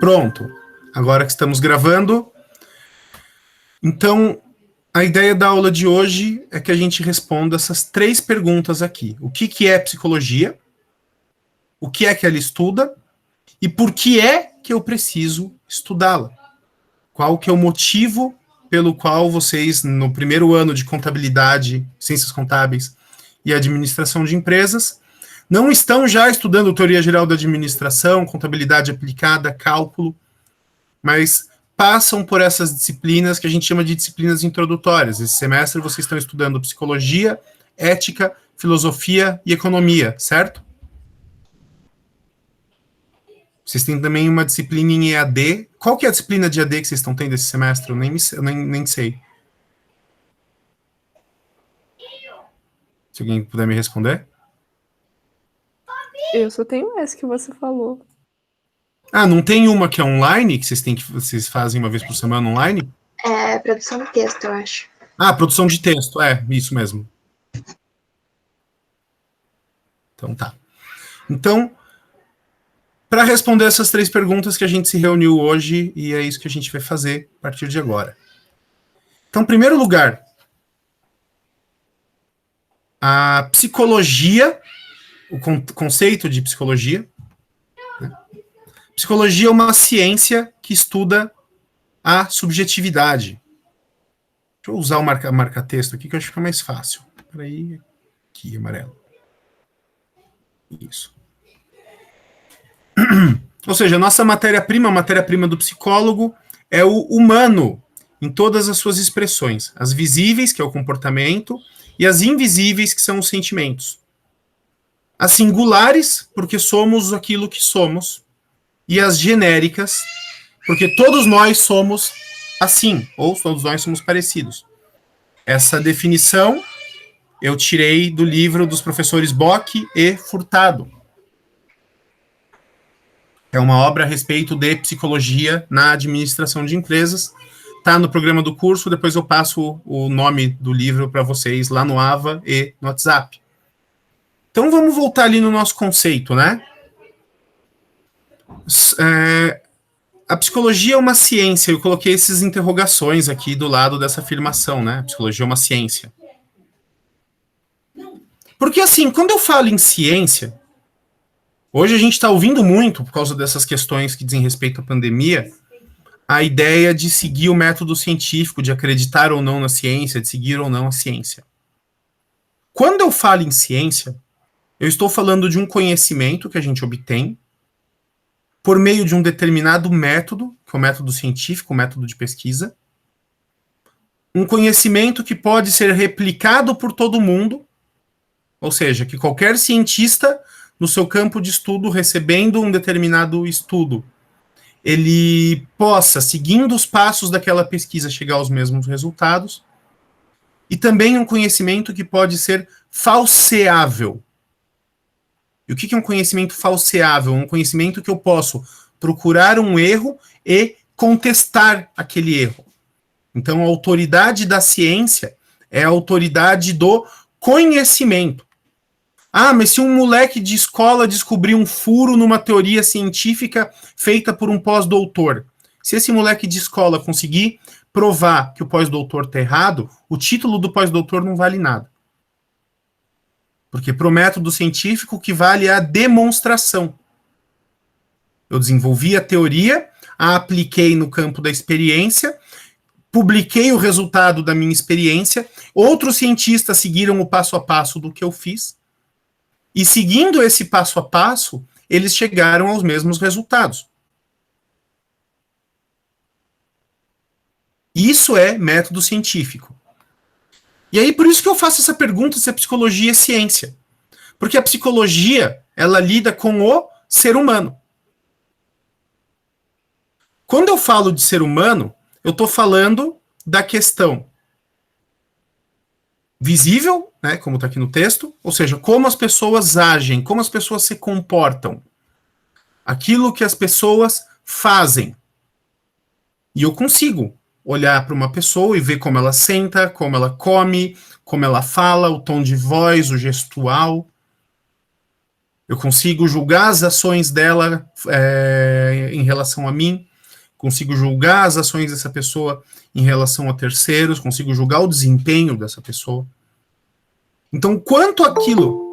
Pronto. Agora que estamos gravando. Então, a ideia da aula de hoje é que a gente responda essas 3 perguntas aqui. O que é psicologia? O que é que ela estuda? E por que é que eu preciso estudá-la? Qual que é o motivo pelo qual vocês, no primeiro ano de contabilidade, ciências contábeis e administração de empresas, não estão já estudando teoria geral da administração, contabilidade aplicada, cálculo, mas passam por essas disciplinas que a gente chama de disciplinas introdutórias. Esse semestre vocês estão estudando psicologia, ética, filosofia e economia, certo? Vocês têm também uma disciplina em EAD. Qual que é a disciplina de EAD que vocês estão tendo esse semestre? Eu nem sei. Se alguém puder me responder. Eu só tenho essa que você falou. Ah, não tem uma que é online, que vocês fazem uma vez por semana online? É produção de texto, eu acho. Ah, produção de texto, isso mesmo. Então tá. Então, para responder essas 3 perguntas que a gente se reuniu hoje, e é isso que a gente vai fazer a partir de agora. Então, em primeiro lugar, a psicologia, o conceito de psicologia. Né? Psicologia é uma ciência que estuda a subjetividade. Deixa eu usar o marca-texto aqui, que eu acho que fica mais fácil. Peraí, aqui, amarelo. Isso. Ou seja, a nossa matéria-prima, a matéria-prima do psicólogo, é o humano em todas as suas expressões. As visíveis, que é o comportamento, e as invisíveis, que são os sentimentos. As singulares, porque somos aquilo que somos, e as genéricas, porque todos nós somos assim, ou todos nós somos parecidos. Essa definição eu tirei do livro dos professores Bock e Furtado. É uma obra a respeito de psicologia na administração de empresas. Está no programa do curso, depois eu passo o nome do livro para vocês lá no AVA e no WhatsApp. Então vamos voltar ali no nosso conceito, né? A psicologia é uma ciência, eu coloquei essas interrogações aqui do lado dessa afirmação, né? A psicologia é uma ciência. Porque assim, quando eu falo em ciência, hoje a gente está ouvindo muito, por causa dessas questões que dizem respeito à pandemia, a ideia de seguir o método científico, de acreditar ou não na ciência, de seguir ou não a ciência. Quando eu falo em ciência, eu estou falando de um conhecimento que a gente obtém por meio de um determinado método, que é o método científico, o método de pesquisa, um conhecimento que pode ser replicado por todo mundo, ou seja, que qualquer cientista no seu campo de estudo, recebendo um determinado estudo, ele possa, seguindo os passos daquela pesquisa, chegar aos mesmos resultados, e também um conhecimento que pode ser falseável. E o que é um conhecimento falseável? Um conhecimento que eu posso procurar um erro e contestar aquele erro. Então, a autoridade da ciência é a autoridade do conhecimento. Ah, mas se um moleque de escola descobrir um furo numa teoria científica feita por um pós-doutor, se esse moleque de escola conseguir provar que o pós-doutor está errado, o título do pós-doutor não vale nada. Porque para o método científico o que vale é a demonstração. Eu desenvolvi a teoria, a apliquei no campo da experiência, publiquei o resultado da minha experiência, outros cientistas seguiram o passo a passo do que eu fiz, e seguindo esse passo a passo, eles chegaram aos mesmos resultados. Isso é método científico. E aí, por isso que eu faço essa pergunta se a psicologia é ciência. Porque a psicologia, ela lida com o ser humano. Quando eu falo de ser humano, eu estou falando da questão visível, né, como está aqui no texto, ou seja, como as pessoas agem, como as pessoas se comportam. Aquilo que as pessoas fazem. E eu consigo olhar para uma pessoa e ver como ela senta, como ela come, como ela fala, o tom de voz, o gestual. Eu consigo julgar as ações dela em relação a mim, consigo julgar as ações dessa pessoa em relação a terceiros, consigo julgar o desempenho dessa pessoa. Então, quanto aquilo...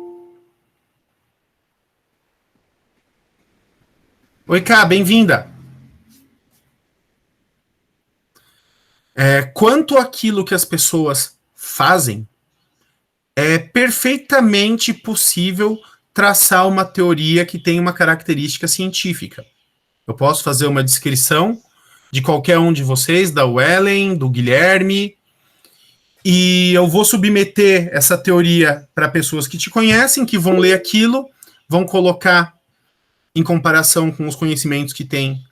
Oi, Ká, bem-vinda. Quanto aquilo que as pessoas fazem, é perfeitamente possível traçar uma teoria que tem uma característica científica. Eu posso fazer uma descrição de qualquer um de vocês, da Wellen, do Guilherme, e eu vou submeter essa teoria para pessoas que te conhecem, que vão ler aquilo, vão colocar em comparação com os conhecimentos que têm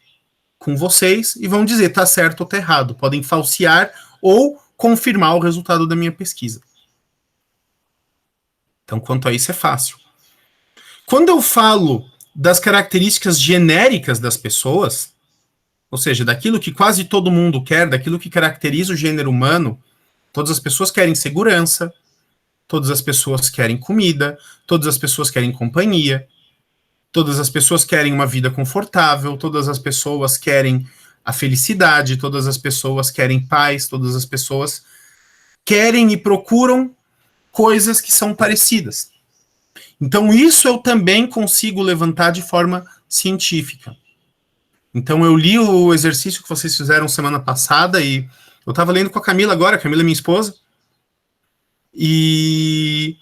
com vocês e vão dizer tá certo ou tá errado. Podem falsear ou confirmar o resultado da minha pesquisa. Então, quanto a isso é fácil. Quando eu falo das características genéricas das pessoas, ou seja, daquilo que quase todo mundo quer, daquilo que caracteriza o gênero humano, todas as pessoas querem segurança, todas as pessoas querem comida, todas as pessoas querem companhia, todas as pessoas querem uma vida confortável, todas as pessoas querem a felicidade, todas as pessoas querem paz, todas as pessoas querem e procuram coisas que são parecidas. Então, isso eu também consigo levantar de forma científica. Então, eu li o exercício que vocês fizeram semana passada e eu estava lendo com a Camila agora, a Camila é minha esposa, e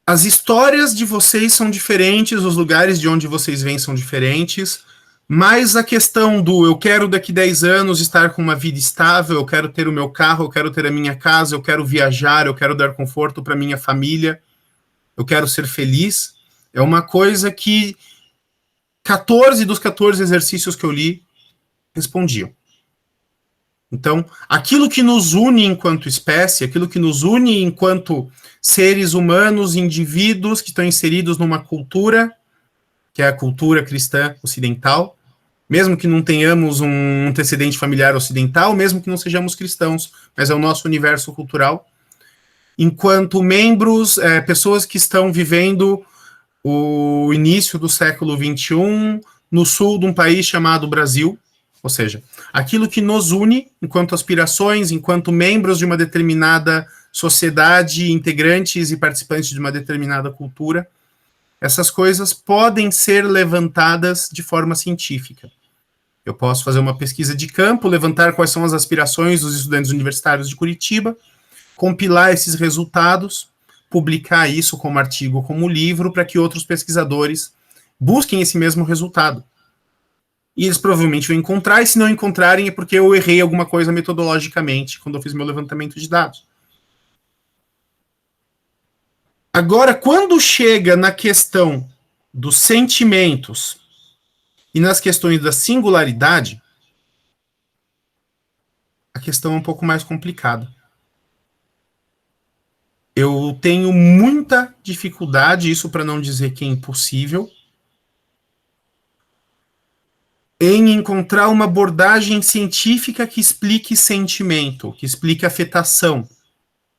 as histórias de vocês são diferentes, os lugares de onde vocês vêm são diferentes, mas a questão do eu quero daqui 10 anos estar com uma vida estável, eu quero ter o meu carro, eu quero ter a minha casa, eu quero viajar, eu quero dar conforto para minha família, eu quero ser feliz, é uma coisa que 14 dos 14 exercícios que eu li respondiam. Então, aquilo que nos une enquanto espécie, aquilo que nos une enquanto seres humanos, indivíduos que estão inseridos numa cultura, que é a cultura cristã ocidental, mesmo que não tenhamos um antecedente familiar ocidental, mesmo que não sejamos cristãos, mas é o nosso universo cultural, enquanto membros, pessoas que estão vivendo o início do século XXI no sul de um país chamado Brasil, ou seja, aquilo que nos une enquanto aspirações, enquanto membros de uma determinada sociedade, integrantes e participantes de uma determinada cultura, essas coisas podem ser levantadas de forma científica. Eu posso fazer uma pesquisa de campo, levantar quais são as aspirações dos estudantes universitários de Curitiba, compilar esses resultados, publicar isso como artigo, como livro, para que outros pesquisadores busquem esse mesmo resultado. E eles provavelmente vão encontrar, e se não encontrarem é porque eu errei alguma coisa metodologicamente quando eu fiz meu levantamento de dados. Agora, quando chega na questão dos sentimentos e nas questões da singularidade, a questão é um pouco mais complicada. Eu tenho muita dificuldade, isso para não dizer que é impossível, em encontrar uma abordagem científica que explique sentimento, que explique afetação,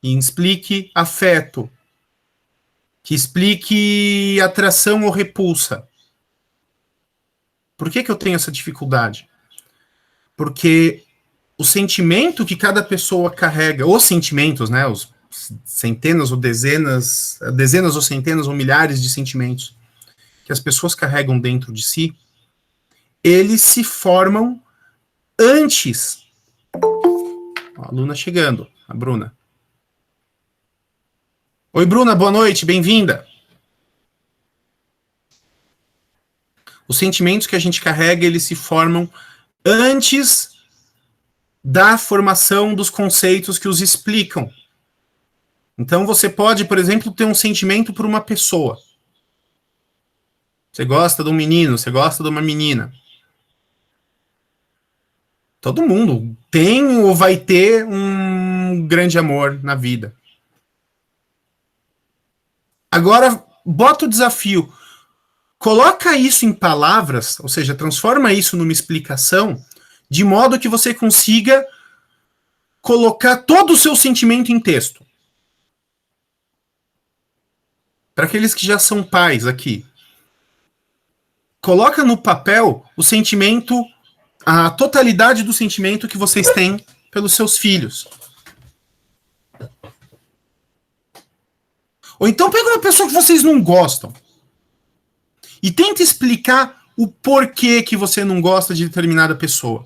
que explique afeto, que explique atração ou repulsa. Por que eu tenho essa dificuldade? Porque o sentimento que cada pessoa carrega, os sentimentos, né, os centenas ou dezenas ou centenas ou milhares de sentimentos que as pessoas carregam dentro de si, eles se formam antes. Ó, a aluna chegando, a Bruna. Oi, Bruna, boa noite, bem-vinda. Os sentimentos que a gente carrega, eles se formam antes da formação dos conceitos que os explicam. Então, você pode, por exemplo, ter um sentimento por uma pessoa. Você gosta de um menino, você gosta de uma menina. Todo mundo tem ou vai ter um grande amor na vida. Agora, bota o desafio. Coloca isso em palavras, ou seja, transforma isso numa explicação, de modo que você consiga colocar todo o seu sentimento em texto. Para aqueles que já são pais aqui, coloca no papel o sentimento, a totalidade do sentimento que vocês têm pelos seus filhos. Ou então pega uma pessoa que vocês não gostam e tenta explicar o porquê que você não gosta de determinada pessoa.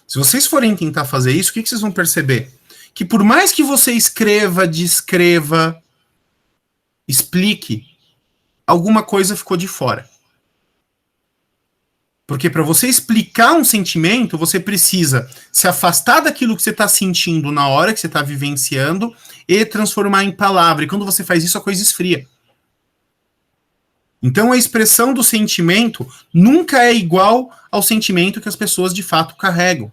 Se vocês forem tentar fazer isso, o que vocês vão perceber? Que por mais que você escreva, descreva, explique, alguma coisa ficou de fora. Porque para você explicar um sentimento, você precisa se afastar daquilo que você está sentindo na hora que você está vivenciando e transformar em palavra. E quando você faz isso, a coisa esfria. Então a expressão do sentimento nunca é igual ao sentimento que as pessoas de fato carregam.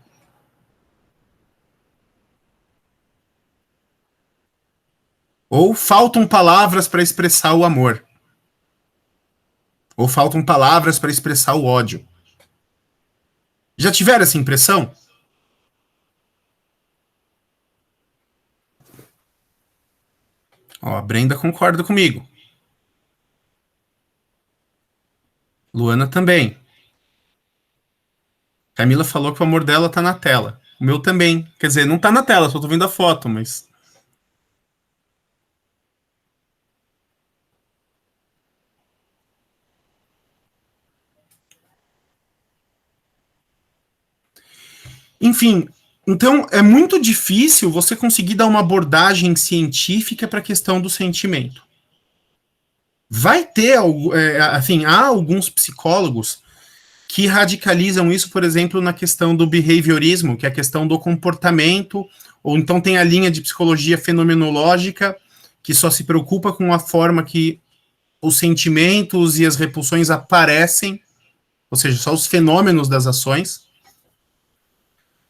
Ou faltam palavras para expressar o amor. Ou faltam palavras para expressar o ódio. Já tiveram essa impressão? Ó, a Brenda concorda comigo. Luana também. Camila falou que o amor dela tá na tela. O meu também. Quer dizer, não tá na tela, só tô vendo a foto, mas... Enfim, então é muito difícil você conseguir dar uma abordagem científica para a questão do sentimento. Vai ter, assim, há alguns psicólogos que radicalizam isso, por exemplo, na questão do behaviorismo, que é a questão do comportamento, ou então tem a linha de psicologia fenomenológica, que só se preocupa com a forma que os sentimentos e as repulsões aparecem, ou seja, só os fenômenos das ações.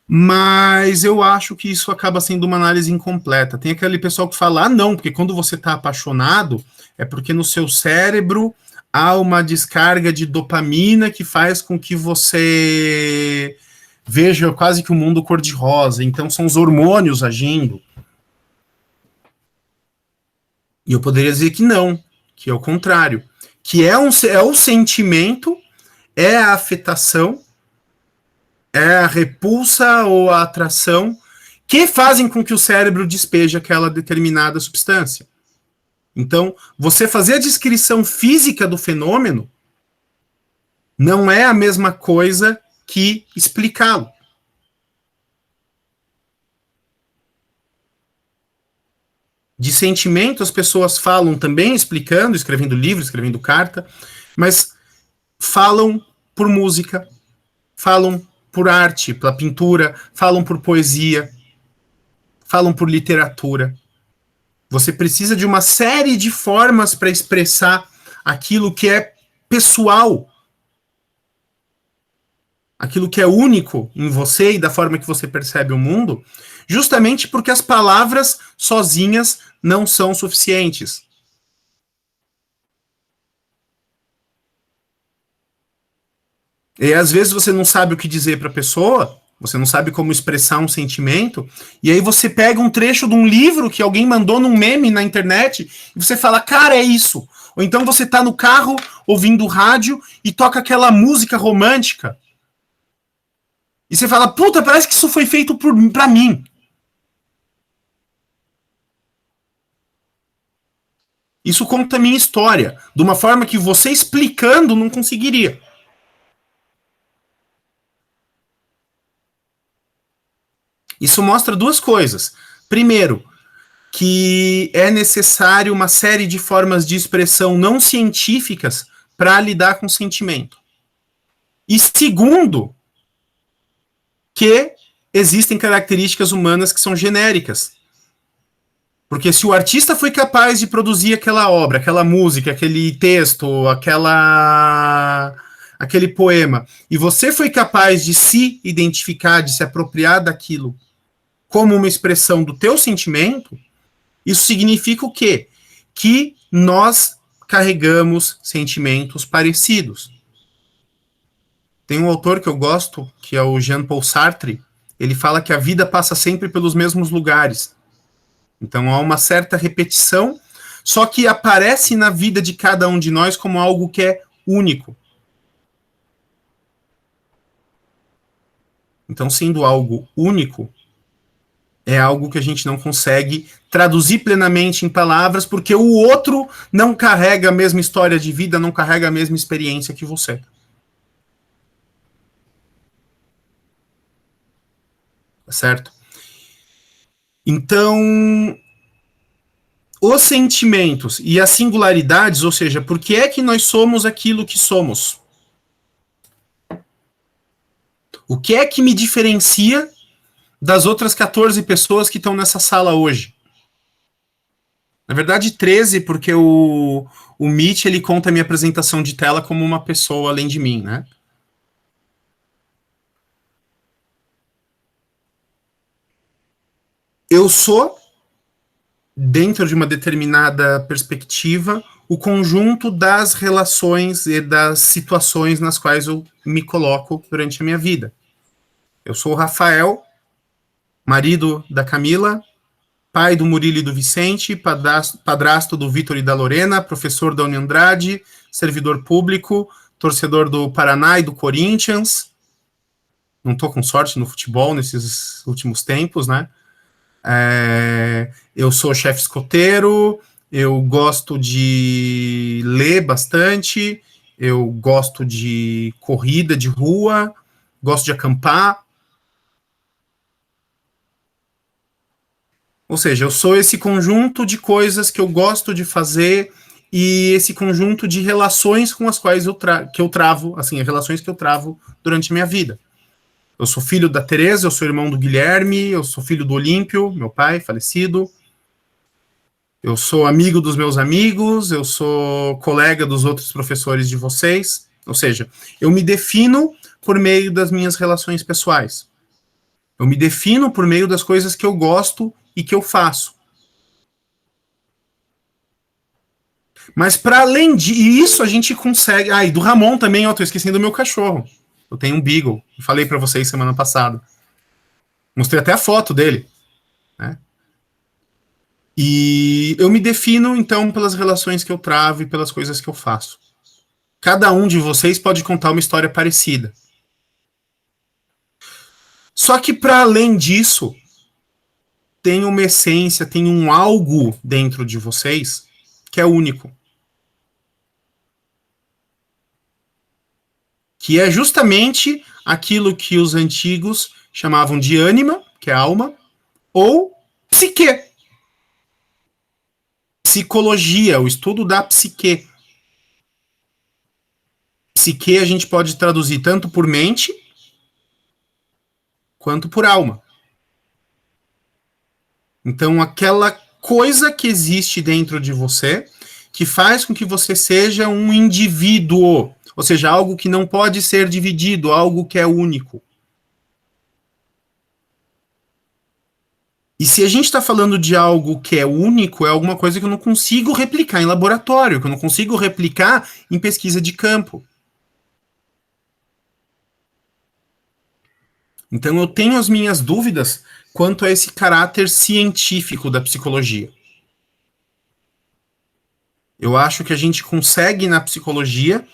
Mas eu acho que isso acaba sendo uma análise incompleta. Tem aquele pessoal que fala, não, porque quando você está apaixonado, é porque no seu cérebro há uma descarga de dopamina que faz com que você veja quase que o mundo cor-de-rosa. Então são os hormônios agindo. E eu poderia dizer que não, que é o contrário. Que é o sentimento, é a afetação, é a repulsa ou a atração que fazem com que o cérebro despeje aquela determinada substância. Então, você fazer a descrição física do fenômeno não é a mesma coisa que explicá-lo. De sentimento, as pessoas falam também, explicando, escrevendo livro, escrevendo carta, mas falam por música, falam por arte, pela pintura, falam por poesia, falam por literatura. Você precisa de uma série de formas para expressar aquilo que é pessoal, aquilo que é único em você e da forma que você percebe o mundo, justamente porque as palavras sozinhas não são suficientes. E às vezes você não sabe o que dizer para a pessoa, você não sabe como expressar um sentimento, e aí você pega um trecho de um livro que alguém mandou num meme na internet, e você fala, cara, é isso. Ou então você tá no carro, ouvindo rádio, e toca aquela música romântica, e você fala, puta, parece que isso foi feito pra mim. Isso conta a minha história, de uma forma que você explicando não conseguiria. Isso mostra duas coisas. Primeiro, que é necessário uma série de formas de expressão não científicas para lidar com o sentimento. E segundo, que existem características humanas que são genéricas. Porque se o artista foi capaz de produzir aquela obra, aquela música, aquele texto, aquele poema, e você foi capaz de se identificar, de se apropriar daquilo como uma expressão do teu sentimento, isso significa o quê? Que nós carregamos sentimentos parecidos. Tem um autor que eu gosto, que é o Jean-Paul Sartre. ele fala que a vida passa sempre pelos mesmos lugares. Então há uma certa repetição, só que aparece na vida de cada um de nós como algo que é único. Então, sendo algo único, é algo que a gente não consegue traduzir plenamente em palavras, porque o outro não carrega a mesma história de vida, não carrega a mesma experiência que você. Certo? Então, os sentimentos e as singularidades, ou seja, por que é que nós somos aquilo que somos? O que é que me diferencia das outras 14 pessoas que estão nessa sala hoje? Na verdade, 13, porque o Meet, ele conta a minha apresentação de tela como uma pessoa além de mim, né? Eu sou, dentro de uma determinada perspectiva, o conjunto das relações e das situações nas quais eu me coloco durante a minha vida. Eu sou o Rafael, marido da Camila, pai do Murilo e do Vicente, padrasto do Vitor e da Lorena, professor da Uniandrade, servidor público, torcedor do Paraná e do Corinthians. Não estou com sorte no futebol nesses últimos tempos, né? Eu sou chefe escoteiro, eu gosto de ler bastante, eu gosto de corrida de rua, gosto de acampar. Ou seja, eu sou esse conjunto de coisas que eu gosto de fazer e esse conjunto de relações com as quais eu travo, assim, as relações que eu travo durante a minha vida. Eu sou filho da Tereza, eu sou irmão do Guilherme, eu sou filho do Olímpio, meu pai, falecido. Eu sou amigo dos meus amigos, eu sou colega dos outros professores de vocês. Ou seja, eu me defino por meio das minhas relações pessoais. Eu me defino por meio das coisas que eu gosto e que eu faço. Mas para além disso, a gente consegue... e do Ramon também, eu tô esquecendo do meu cachorro. Eu tenho um Beagle, falei para vocês semana passada. Mostrei até a foto dele, né? E eu me defino, então, pelas relações que eu travo e pelas coisas que eu faço. Cada um de vocês pode contar uma história parecida. Só que, para além disso, tem uma essência, tem um algo dentro de vocês que é único. Que é justamente aquilo que os antigos chamavam de ânima, que é alma, ou psique. Psicologia, o estudo da psique. Psique a gente pode traduzir tanto por mente quanto por alma. Então, aquela coisa que existe dentro de você que faz com que você seja um indivíduo, ou seja, algo que não pode ser dividido, algo que é único. E se a gente está falando de algo que é único, é alguma coisa que eu não consigo replicar em laboratório, que eu não consigo replicar em pesquisa de campo. Então eu tenho as minhas dúvidas quanto a esse caráter científico da psicologia. Eu acho que a gente consegue, na psicologia,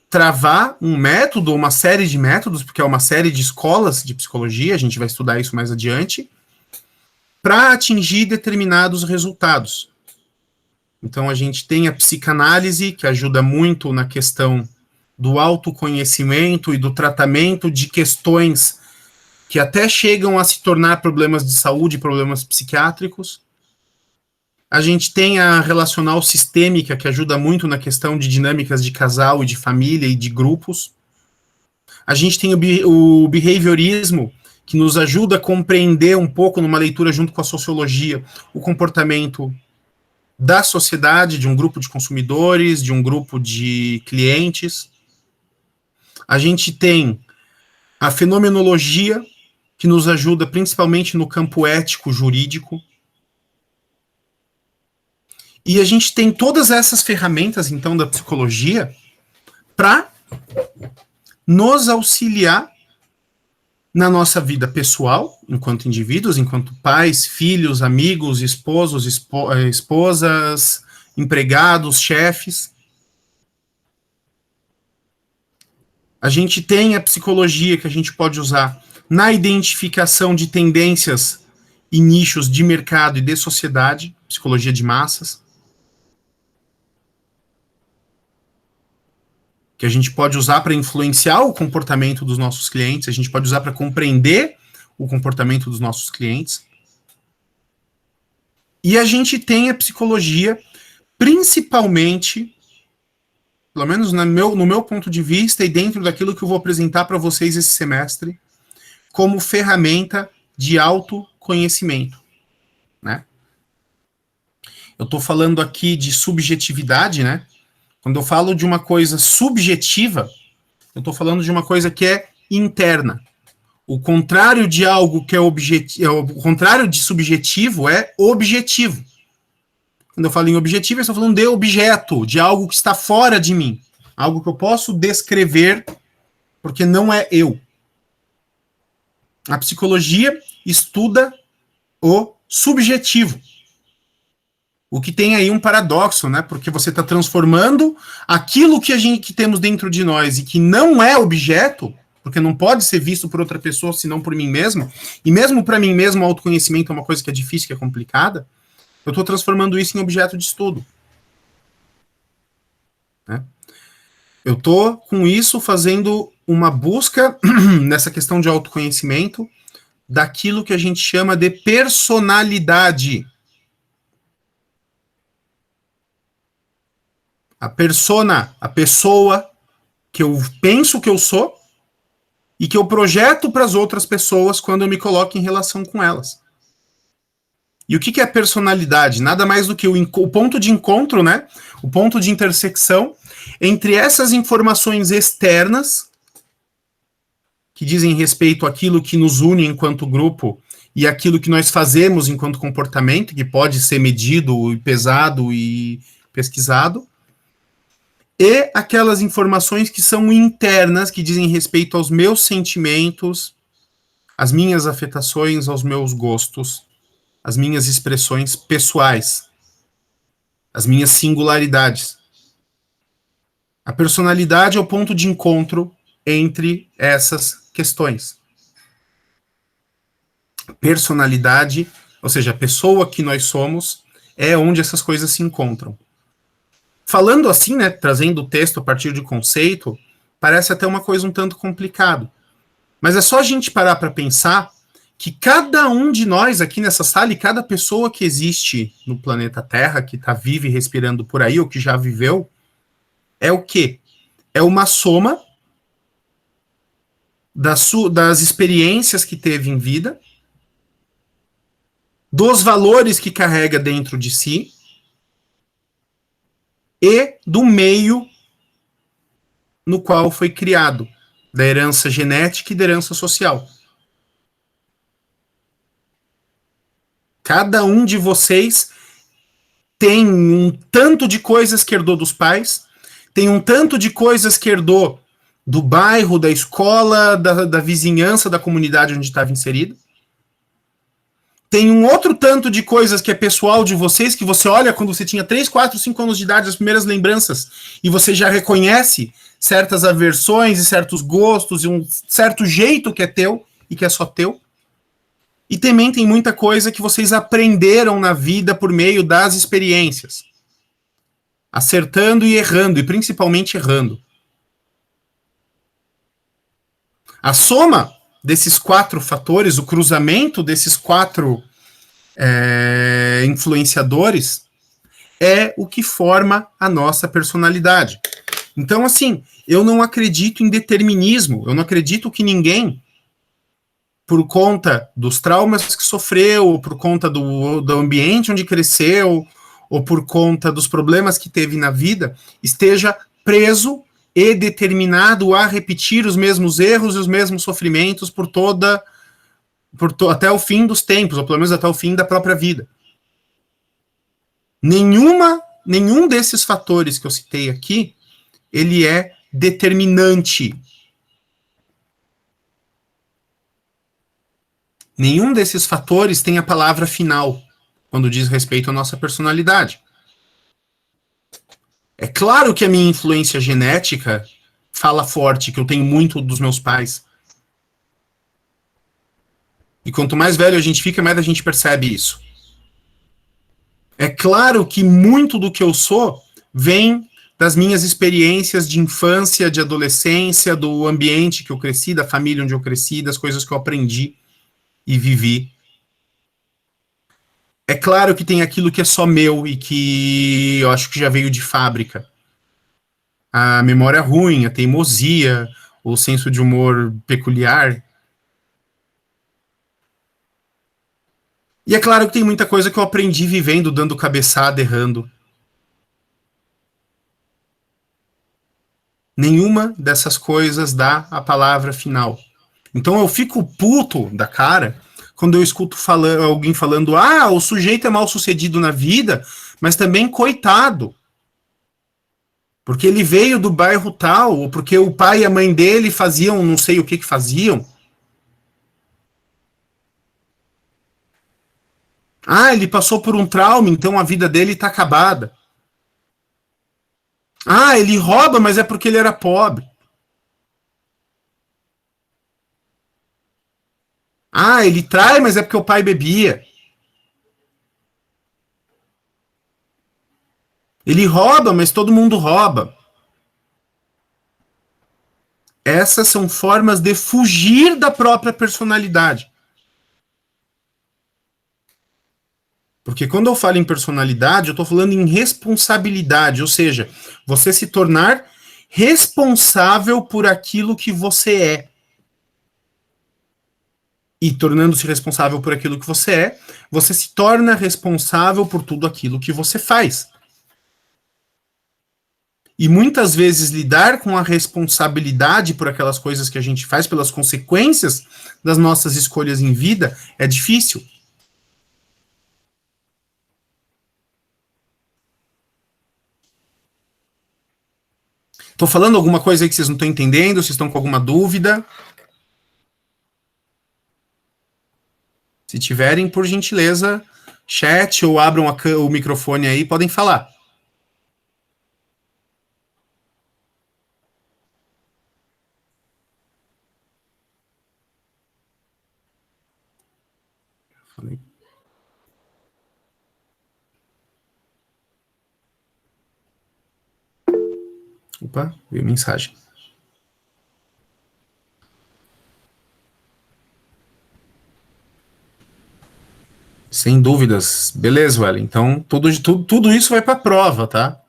travar um método, uma série de métodos, porque é uma série de escolas de psicologia, a gente vai estudar isso mais adiante, para atingir determinados resultados. Então, a gente tem a psicanálise, que ajuda muito na questão do autoconhecimento e do tratamento de questões que até chegam a se tornar problemas de saúde, problemas psiquiátricos. A gente tem a relacional sistêmica, que ajuda muito na questão de dinâmicas de casal e de família e de grupos. A gente tem o behaviorismo, que nos ajuda a compreender um pouco, numa leitura junto com a sociologia, o comportamento da sociedade, de um grupo de consumidores, de um grupo de clientes. A gente tem a fenomenologia, que nos ajuda principalmente no campo ético-jurídico. E a gente tem todas essas ferramentas, então, da psicologia para nos auxiliar na nossa vida pessoal, enquanto indivíduos, enquanto pais, filhos, amigos, esposos, esposas, empregados, chefes. A gente tem a psicologia que a gente pode usar na identificação de tendências e nichos de mercado e de sociedade, psicologia de massas, que a gente pode usar para influenciar o comportamento dos nossos clientes, a gente pode usar para compreender o comportamento dos nossos clientes. E a gente tem a psicologia, principalmente, pelo menos no meu ponto de vista e dentro daquilo que eu vou apresentar para vocês esse semestre, como ferramenta de autoconhecimento, né? Eu estou falando aqui de subjetividade, né? Quando eu falo de uma coisa subjetiva, eu estou falando de uma coisa que é interna. O contrário de algo que é objetivo, o contrário de subjetivo é objetivo. Quando eu falo em objetivo, eu estou falando de objeto, de algo que está fora de mim, algo que eu posso descrever, porque não é eu. A psicologia estuda o subjetivo. O que tem aí um paradoxo, né? Porque você está transformando aquilo que temos dentro de nós e que não é objeto, porque não pode ser visto por outra pessoa senão por mim mesmo, e mesmo para mim mesmo o autoconhecimento é uma coisa que é difícil, que é complicada, eu estou transformando isso em objeto de estudo. Né? Eu estou, com isso, fazendo uma busca nessa questão de autoconhecimento daquilo que a gente chama de personalidade. A persona, a pessoa que eu penso que eu sou e que eu projeto para as outras pessoas quando eu me coloco em relação com elas. E o que é personalidade? Nada mais do que o ponto de encontro, né? O ponto de intersecção entre essas informações externas que dizem respeito àquilo que nos une enquanto grupo e aquilo que nós fazemos enquanto comportamento, que pode ser medido e pesado e pesquisado, e aquelas informações que são internas, que dizem respeito aos meus sentimentos, às minhas afetações, aos meus gostos, às minhas expressões pessoais, às minhas singularidades. A personalidade é o ponto de encontro entre essas questões. Personalidade, ou seja, a pessoa que nós somos, é onde essas coisas se encontram. Falando assim, né, trazendo o texto a partir de conceito, parece até uma coisa um tanto complicado. Mas é só a gente parar para pensar que cada um de nós aqui nessa sala e cada pessoa que existe no planeta Terra, que está viva e respirando por aí, ou que já viveu, é o quê? É uma soma das experiências que teve em vida, dos valores que carrega dentro de si e do meio no qual foi criado, da herança genética e da herança social. Cada um de vocês tem um tanto de coisas que herdou dos pais, tem um tanto de coisas que herdou do bairro, da escola, da vizinhança, da comunidade onde estava inserido. Tem um outro tanto de coisas que é pessoal de vocês, que você olha quando você tinha 3, 4, 5 anos de idade, as primeiras lembranças, e você já reconhece certas aversões e certos gostos e um certo jeito que é teu e que é só teu. E também tem muita coisa que vocês aprenderam na vida por meio das experiências. Acertando e errando, e principalmente errando. A soma desses 4 fatores, o cruzamento desses 4 influenciadores, é o que forma a nossa personalidade. Então, assim, eu não acredito em determinismo, eu não acredito que ninguém, por conta dos traumas que sofreu, ou por conta do ambiente onde cresceu, ou por conta dos problemas que teve na vida, esteja preso e determinado a repetir os mesmos erros e os mesmos sofrimentos até o fim dos tempos, ou pelo menos até o fim da própria vida. Nenhum desses fatores que eu citei aqui, ele é determinante. Nenhum desses fatores tem a palavra final quando diz respeito à nossa personalidade. É claro que a minha influência genética fala forte, que eu tenho muito dos meus pais. E quanto mais velho a gente fica, mais a gente percebe isso. É claro que muito do que eu sou vem das minhas experiências de infância, de adolescência, do ambiente que eu cresci, da família onde eu cresci, das coisas que eu aprendi e vivi. É claro que tem aquilo que é só meu e que eu acho que já veio de fábrica. A memória ruim, a teimosia, o senso de humor peculiar. E é claro que tem muita coisa que eu aprendi vivendo, dando cabeçada, errando. Nenhuma dessas coisas dá a palavra final. Então eu fico puto da cara quando eu escuto alguém falando: o sujeito é mal sucedido na vida, mas também coitado. Porque ele veio do bairro tal, ou porque o pai e a mãe dele faziam não sei o que faziam. Ele passou por um trauma, então a vida dele está acabada. Ele rouba, mas é porque ele era pobre. Ele trai, mas é porque o pai bebia. Ele rouba, mas todo mundo rouba. Essas são formas de fugir da própria personalidade. Porque quando eu falo em personalidade, eu estou falando em responsabilidade, ou seja, você se tornar responsável por aquilo que você é. E tornando-se responsável por aquilo que você é, você se torna responsável por tudo aquilo que você faz. E muitas vezes lidar com a responsabilidade por aquelas coisas que a gente faz, pelas consequências das nossas escolhas em vida, é difícil. Estou falando alguma coisa aí que vocês não estão entendendo? Vocês estão com alguma dúvida? Se tiverem, por gentileza, chat ou abram o microfone aí, podem falar. Opa, veio mensagem. Sem dúvidas. Beleza, velho. Então, tudo isso vai para a prova, tá?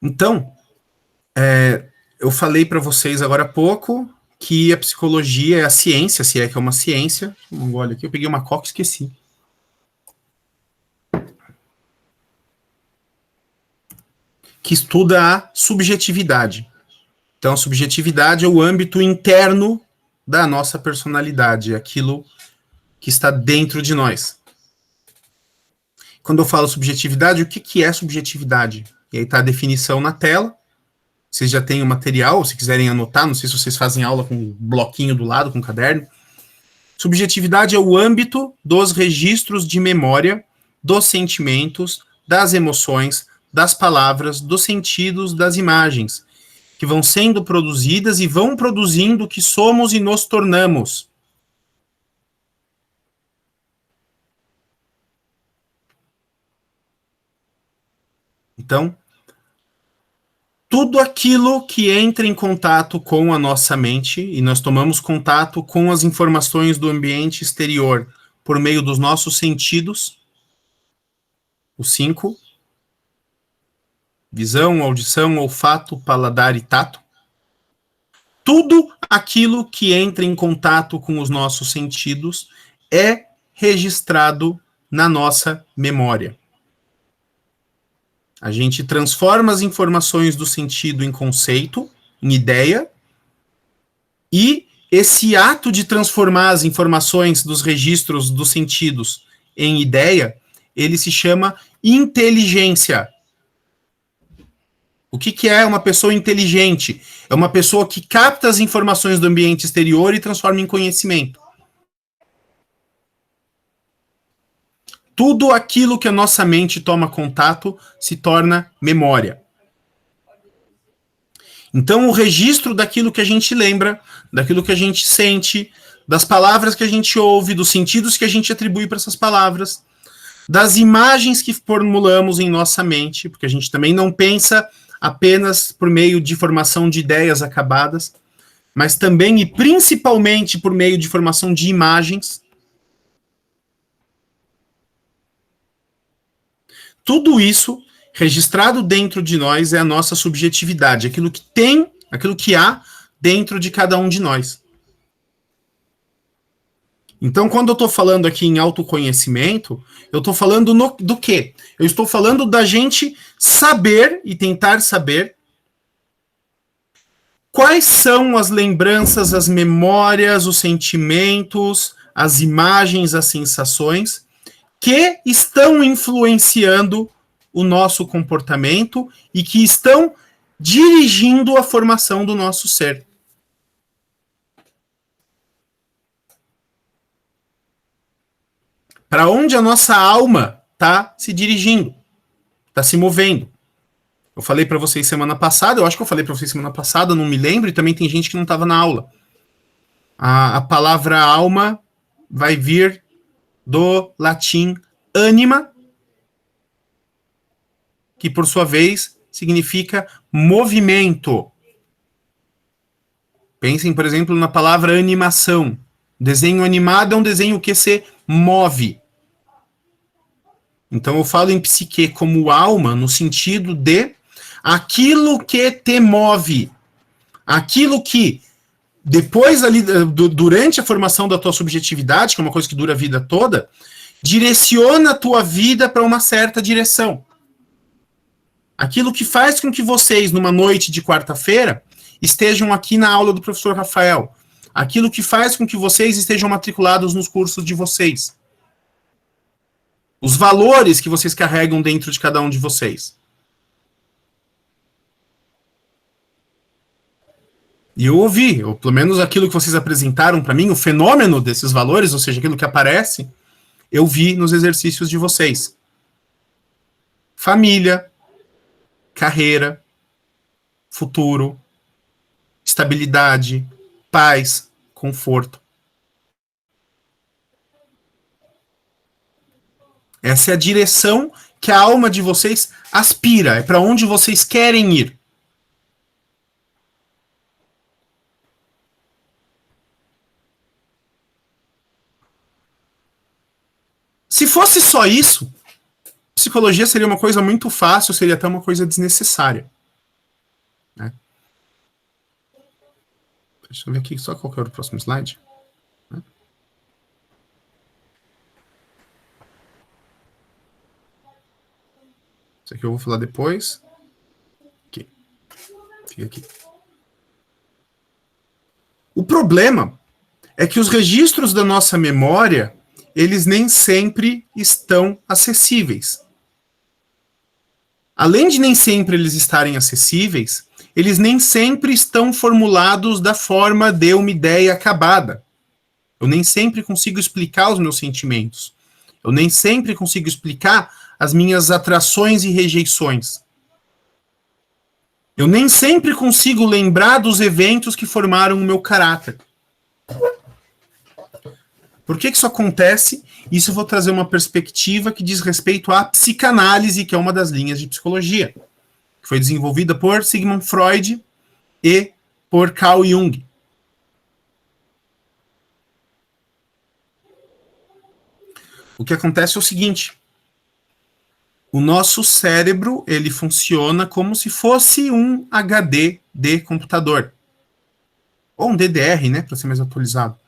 Então, eu falei para vocês agora há pouco que a psicologia é a ciência, se é que é uma ciência. Olha aqui, eu peguei uma coca e esqueci. Que estuda a subjetividade. Então, a subjetividade é o âmbito interno da nossa personalidade, aquilo que está dentro de nós. Quando eu falo subjetividade, o que é subjetividade? E aí está a definição na tela. Vocês já têm o material, se quiserem anotar, não sei se vocês fazem aula com um bloquinho do lado, com um caderno. Subjetividade é o âmbito dos registros de memória, dos sentimentos, das emoções, das palavras, dos sentidos, das imagens, que vão sendo produzidas e vão produzindo o que somos e nos tornamos. Então, tudo aquilo que entra em contato com a nossa mente, e nós tomamos contato com as informações do ambiente exterior por meio dos nossos sentidos, os 5, visão, audição, olfato, paladar e tato. Tudo aquilo que entra em contato com os nossos sentidos é registrado na nossa memória. A gente transforma as informações do sentido em conceito, em ideia, e esse ato de transformar as informações dos registros dos sentidos em ideia, ele se chama inteligência. O que é uma pessoa inteligente? É uma pessoa que capta as informações do ambiente exterior e transforma em conhecimento. Tudo aquilo que a nossa mente toma contato se torna memória. Então, o registro daquilo que a gente lembra, daquilo que a gente sente, das palavras que a gente ouve, dos sentidos que a gente atribui para essas palavras, das imagens que formulamos em nossa mente, porque a gente também não pensa apenas por meio de formação de ideias acabadas, mas também e principalmente por meio de formação de imagens. Tudo isso registrado dentro de nós é a nossa subjetividade, aquilo que tem, aquilo que há dentro de cada um de nós. Então, quando eu estou falando aqui em autoconhecimento, eu estou falando do quê? Eu estou falando da gente saber e tentar saber quais são as lembranças, as memórias, os sentimentos, as imagens, as sensações que estão influenciando o nosso comportamento e que estão dirigindo a formação do nosso ser. Para onde a nossa alma está se dirigindo, está se movendo. Eu falei para vocês semana passada, eu acho que eu falei para vocês semana passada, não me lembro, e também tem gente que não estava na aula. A palavra alma vai vir do latim anima, que por sua vez significa movimento. Pensem, por exemplo, na palavra animação. Desenho animado é um desenho que se move. Então eu falo em psique como alma no sentido de aquilo que te move. Aquilo que depois ali, durante a formação da tua subjetividade, que é uma coisa que dura a vida toda, direciona a tua vida para uma certa direção. Aquilo que faz com que vocês, numa noite de quarta-feira, estejam aqui na aula do professor Rafael. Aquilo que faz com que vocês estejam matriculados nos cursos de vocês. Os valores que vocês carregam dentro de cada um de vocês. E eu ouvi, ou pelo menos aquilo que vocês apresentaram para mim, o fenômeno desses valores, ou seja, aquilo que aparece, eu vi nos exercícios de vocês. Família, carreira, futuro, estabilidade, paz, conforto. Essa é a direção que a alma de vocês aspira, é para onde vocês querem ir. Se fosse só isso, psicologia seria uma coisa muito fácil, seria até uma coisa desnecessária. Né? Deixa eu ver aqui só qual que era o próximo slide. Isso aqui eu vou falar depois. Aqui. Fica aqui. O problema é que os registros da nossa memória, eles nem sempre estão acessíveis. Além de nem sempre eles estarem acessíveis, eles nem sempre estão formulados da forma de uma ideia acabada. Eu nem sempre consigo explicar os meus sentimentos. Eu nem sempre consigo explicar as minhas atrações e rejeições. Eu nem sempre consigo lembrar dos eventos que formaram o meu caráter. Por que isso acontece? Isso eu vou trazer uma perspectiva que diz respeito à psicanálise, que é uma das linhas de psicologia, que foi desenvolvida por Sigmund Freud e por Carl Jung. O que acontece é o seguinte: o nosso cérebro, ele funciona como se fosse um HD de computador. Ou um DDR, né, para ser mais atualizado.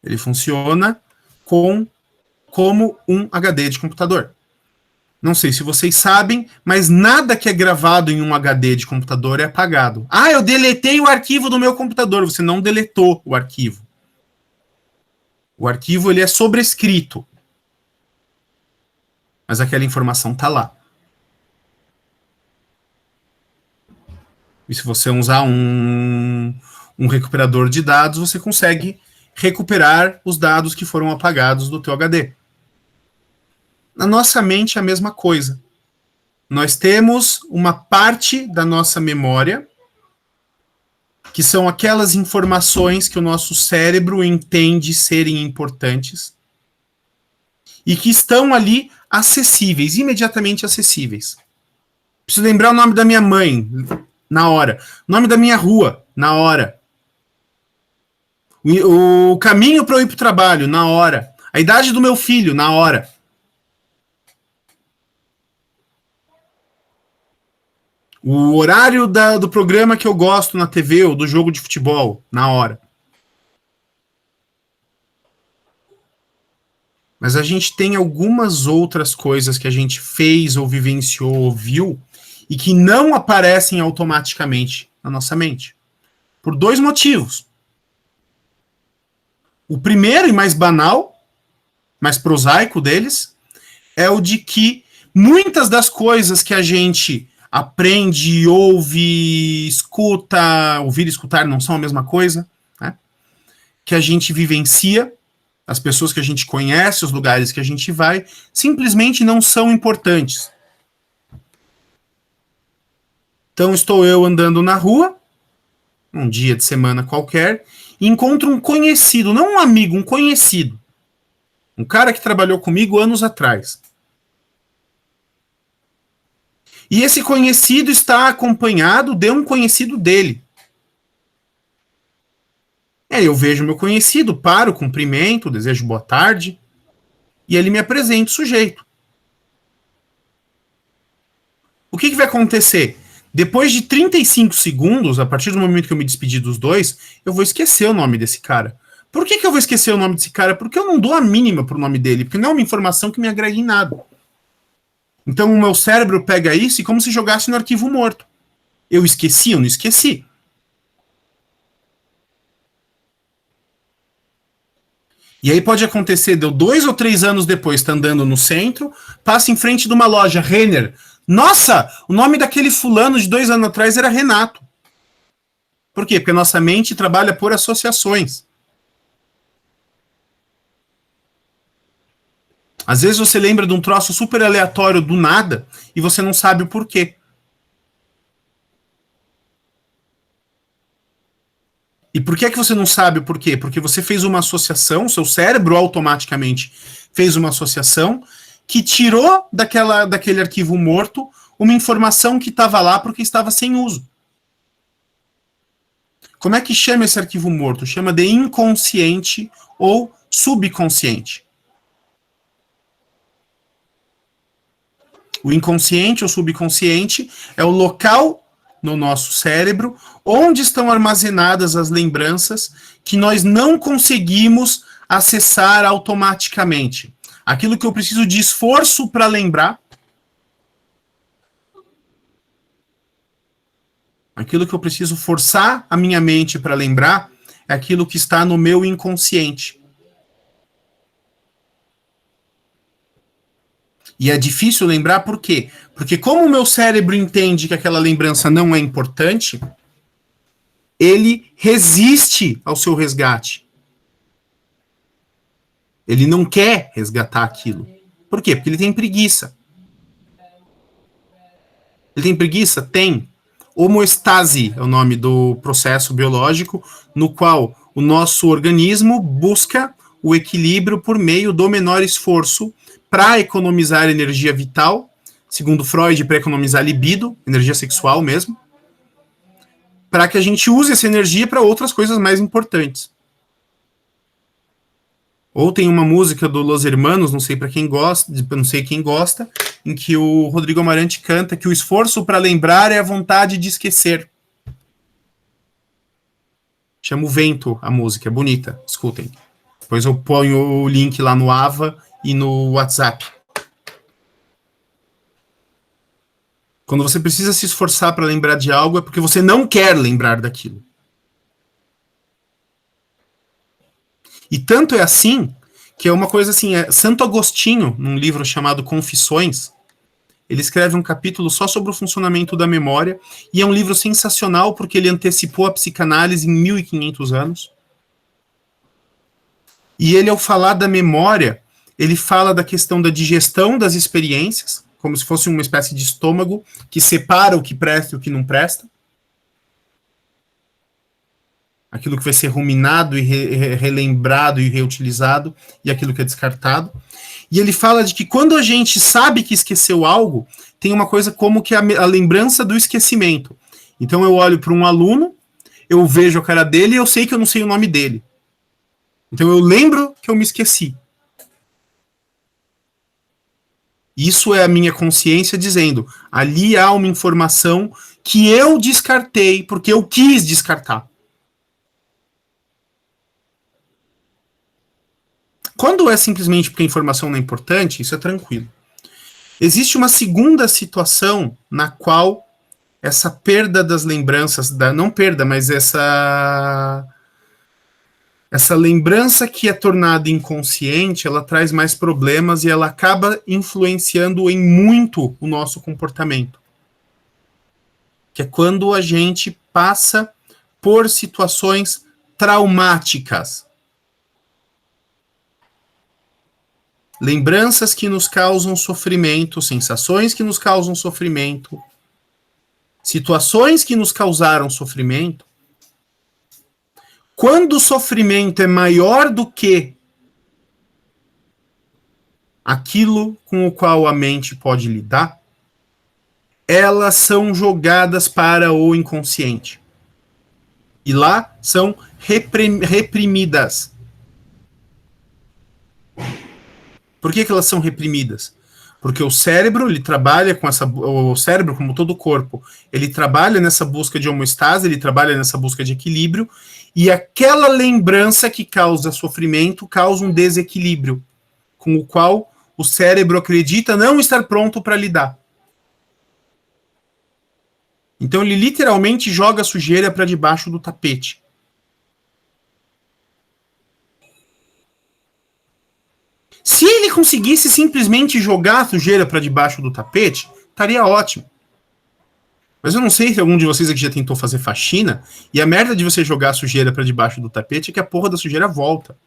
Ele funciona como um HD de computador. Não sei se vocês sabem, mas nada que é gravado em um HD de computador é apagado. Ah, eu deletei o arquivo do meu computador. Você não deletou o arquivo. O arquivo ele é sobrescrito. Mas aquela informação está lá. E se você usar um recuperador de dados, você consegue recuperar os dados que foram apagados do teu HD. Na nossa mente é a mesma coisa. Nós temos uma parte da nossa memória, que são aquelas informações que o nosso cérebro entende serem importantes e que estão ali acessíveis, imediatamente acessíveis. Preciso lembrar o nome da minha mãe, na hora. O nome da minha rua, na hora. O caminho para eu ir para o trabalho, na hora. A idade do meu filho, na hora. O horário do programa que eu gosto na TV ou do jogo de futebol, na hora. Mas a gente tem algumas outras coisas que a gente fez ou vivenciou ou viu e que não aparecem automaticamente na nossa mente. Por dois motivos. O primeiro e mais banal, mais prosaico deles, é o de que muitas das coisas que a gente aprende, ouve, escuta, ouvir e escutar não são a mesma coisa, né? Que a gente vivencia, as pessoas que a gente conhece, os lugares que a gente vai, simplesmente não são importantes. Então estou eu andando na rua, um dia de semana qualquer, e encontro um conhecido, não um amigo, um conhecido. Um cara que trabalhou comigo anos atrás. E esse conhecido está acompanhado de um conhecido dele. Eu vejo meu conhecido, paro, cumprimento, desejo boa tarde, e ele me apresenta o sujeito. O que vai acontecer? Depois de 35 segundos, a partir do momento que eu me despedi dos dois, eu vou esquecer o nome desse cara. Por que eu vou esquecer o nome desse cara? Porque eu não dou a mínima pro nome dele, porque não é uma informação que me agrega em nada. Então o meu cérebro pega isso e como se jogasse no arquivo morto. Eu esqueci, eu não esqueci. E aí pode acontecer, deu 2 ou 3 anos depois, tá andando no centro, passa em frente de uma loja, Renner. Nossa, o nome daquele fulano de 2 anos atrás era Renato. Por quê? Porque a nossa mente trabalha por associações. Às vezes você lembra de um troço super aleatório do nada e você não sabe o porquê. E por que você não sabe o porquê? Porque você fez uma associação, seu cérebro automaticamente fez uma associação que tirou daquele arquivo morto uma informação que estava lá porque estava sem uso. Como é que chama esse arquivo morto? Chama de inconsciente ou subconsciente. O inconsciente ou subconsciente é o local no nosso cérebro onde estão armazenadas as lembranças que nós não conseguimos acessar automaticamente. Aquilo que eu preciso de esforço para lembrar, aquilo que eu preciso forçar a minha mente para lembrar, é aquilo que está no meu inconsciente. E é difícil lembrar por quê? Porque como o meu cérebro entende que aquela lembrança não é importante, ele resiste ao seu resgate. Ele não quer resgatar aquilo. Por quê? Porque ele tem preguiça. Ele tem preguiça? Tem. Homeostase é o nome do processo biológico no qual o nosso organismo busca o equilíbrio por meio do menor esforço para economizar energia vital, segundo Freud, para economizar libido, energia sexual mesmo, para que a gente use essa energia para outras coisas mais importantes. Ou tem uma música do Los Hermanos, não sei para quem gosta, não sei quem gosta, em que o Rodrigo Amarante canta que o esforço para lembrar é a vontade de esquecer. Chama O Vento a música, é bonita, escutem. Depois eu ponho o link lá no Ava e no WhatsApp. Quando você precisa se esforçar para lembrar de algo, é porque você não quer lembrar daquilo. E tanto é assim, que é uma coisa assim, Santo Agostinho, num livro chamado Confissões, ele escreve um capítulo só sobre o funcionamento da memória, e é um livro sensacional porque ele antecipou a psicanálise em 1500 anos. E ele, ao falar da memória, ele fala da questão da digestão das experiências, como se fosse uma espécie de estômago que separa o que presta e o que não presta. Aquilo que vai ser ruminado e relembrado e reutilizado, e aquilo que é descartado. E ele fala de que quando a gente sabe que esqueceu algo, tem uma coisa como que a lembrança do esquecimento. Então eu olho para um aluno, eu vejo a cara dele e eu sei que eu não sei o nome dele. Então eu lembro que eu me esqueci. Isso é a minha consciência dizendo, ali há uma informação que eu descartei porque eu quis descartar. Quando é simplesmente porque a informação não é importante, isso é tranquilo. Existe uma segunda situação na qual essa perda das lembranças, não perda, mas essa lembrança que é tornada inconsciente, ela traz mais problemas e ela acaba influenciando em muito o nosso comportamento. Que é quando a gente passa por situações traumáticas. Lembranças que nos causam sofrimento, sensações que nos causam sofrimento, situações que nos causaram sofrimento. Quando o sofrimento é maior do que aquilo com o qual a mente pode lidar, elas são jogadas para o inconsciente. E lá são reprimidas. Por que elas são reprimidas? Porque o cérebro, ele trabalha com o cérebro, como todo o corpo, ele trabalha nessa busca de homeostase, ele trabalha nessa busca de equilíbrio, e aquela lembrança que causa sofrimento causa um desequilíbrio, com o qual o cérebro acredita não estar pronto para lidar. Então ele literalmente joga a sujeira para debaixo do tapete. Se ele conseguisse simplesmente jogar a sujeira para debaixo do tapete, estaria ótimo. Mas eu não sei se algum de vocês aqui já tentou fazer faxina, e a merda de você jogar a sujeira para debaixo do tapete é que a porra da sujeira volta.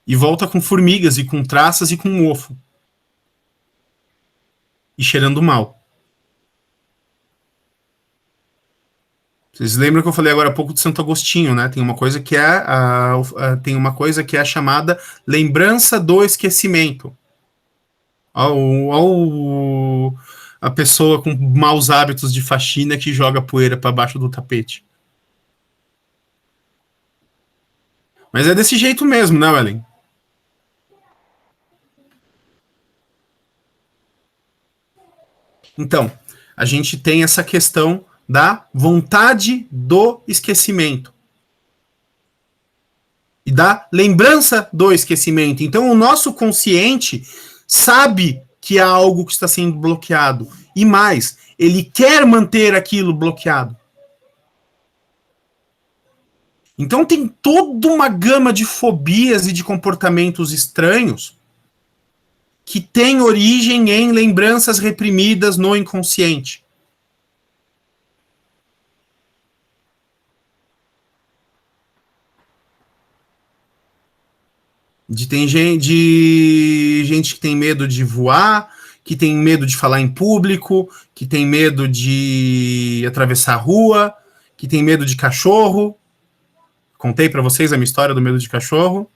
E volta com formigas, e com traças, e com mofo. E cheirando mal. Vocês lembram que eu falei agora há pouco de Santo Agostinho, né? Tem uma coisa que é a chamada lembrança do esquecimento. A pessoa com maus hábitos de faxina que joga poeira para baixo do tapete. Mas é desse jeito mesmo, né, Ellen? Então, a gente tem essa questão da vontade do esquecimento. E da lembrança do esquecimento. Então, o nosso consciente sabe que há algo que está sendo bloqueado. E mais, ele quer manter aquilo bloqueado. Então, tem toda uma gama de fobias e de comportamentos estranhos que tem origem em lembranças reprimidas no inconsciente. Tem gente que tem medo de voar, que tem medo de falar em público, que tem medo de atravessar a rua, que tem medo de cachorro. Contei para vocês a minha história do medo de cachorro.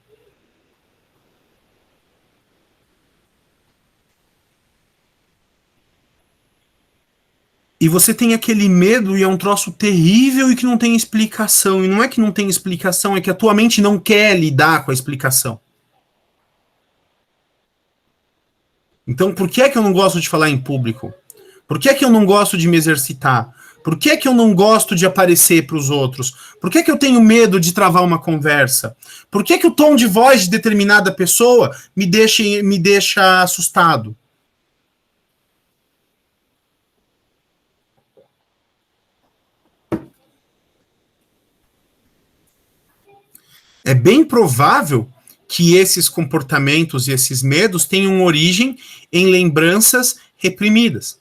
E você tem aquele medo e é um troço terrível e que não tem explicação. E não é que não tem explicação, é que a tua mente não quer lidar com a explicação. Então, por que é que eu não gosto de falar em público? Por que é que eu não gosto de me exercitar? Por que é que eu não gosto de aparecer para os outros? Por que é que eu tenho medo de travar uma conversa? Por que é que o tom de voz de determinada pessoa me deixa assustado? É bem provável que esses comportamentos e esses medos tenham origem em lembranças reprimidas,